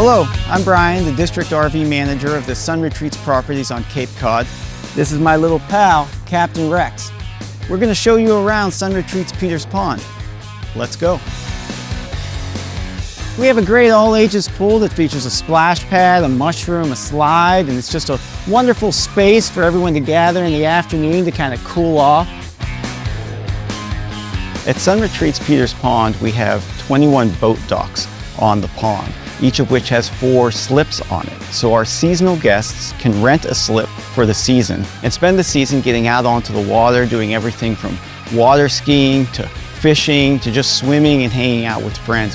Hello, I'm Brian, the District RV Manager of the Sun Retreats properties on Cape Cod. This is my little pal, Captain Rex. We're going to show you around Sun Retreats Peters Pond. Let's go. We have a great all-ages pool that features a splash pad, a mushroom, a slide, and it's just a wonderful space for everyone to gather in the afternoon to kind of cool off. At Sun Retreats Peters Pond, we have 21 boat docks on the pond, each of which has 4 slips on it. So our seasonal guests can rent a slip for the season and spend the season getting out onto the water, doing everything from water skiing to fishing to just swimming and hanging out with friends.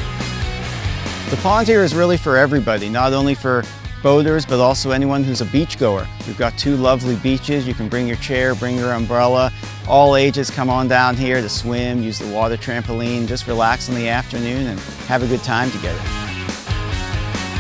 The pond here is really for everybody, not only for boaters, but also anyone who's a beach goer. We've got 2 lovely beaches. You can bring your chair, bring your umbrella. All ages come on down here to swim, use the water trampoline, just relax in the afternoon and have a good time together.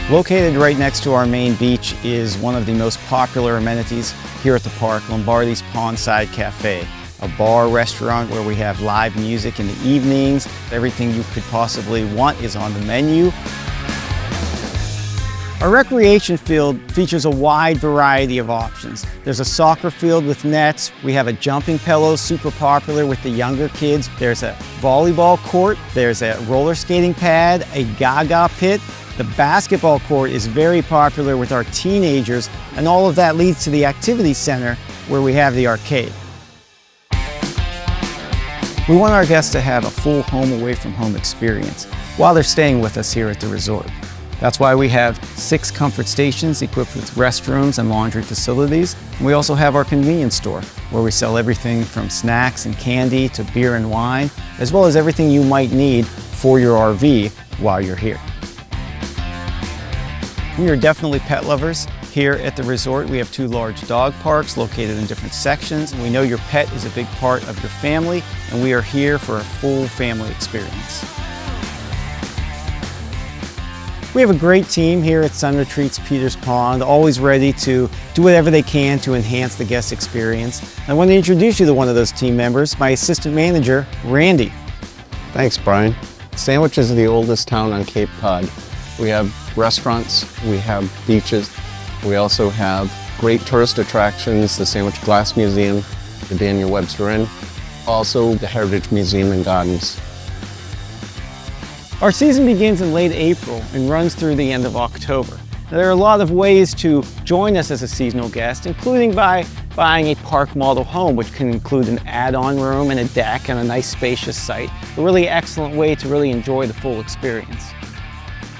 Located right next to our main beach is one of the most popular amenities here at the park, Lombardi's Pondside Cafe, a bar restaurant where we have live music in the evenings. Everything you could possibly want is on the menu. Our recreation field features a wide variety of options. There's a soccer field with nets. We have a jumping pillow, super popular with the younger kids. There's a volleyball court. There's a roller skating pad, a gaga pit. The basketball court is very popular with our teenagers, and all of that leads to the activity center where we have the arcade. We want our guests to have a full home away from home experience while they're staying with us here at the resort. That's why we have 6 comfort stations equipped with restrooms and laundry facilities. And we also have our convenience store where we sell everything from snacks and candy to beer and wine, as well as everything you might need for your RV while you're here. We are definitely pet lovers. Here at the resort, we have 2 large dog parks located in different sections. We know your pet is a big part of your family, and we are here for a full family experience. We have a great team here at Sun Retreats Peters Pond, always ready to do whatever they can to enhance the guest experience. I want to introduce you to one of those team members, my assistant manager, Randy. Thanks, Brian. Sandwich is the oldest town on Cape Cod. We have restaurants, we have beaches, we also have great tourist attractions, the Sandwich Glass Museum, the Daniel Webster Inn, also the Heritage Museum and Gardens. Our season begins in late April and runs through the end of October. Now, there are a lot of ways to join us as a seasonal guest, including by buying a park model home, which can include an add-on room and a deck and a nice spacious site. A really excellent way to really enjoy the full experience.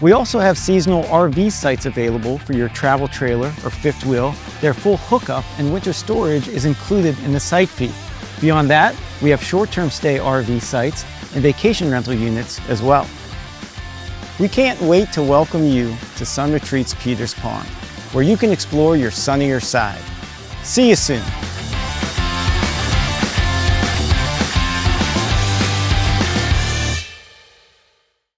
We also have seasonal RV sites available for your travel trailer or fifth wheel. Their full hookup and winter storage is included in the site fee. Beyond that, we have short-term stay RV sites and vacation rental units as well. We can't wait to welcome you to Sun Retreats Peters Pond, where you can explore your sunnier side. See you soon.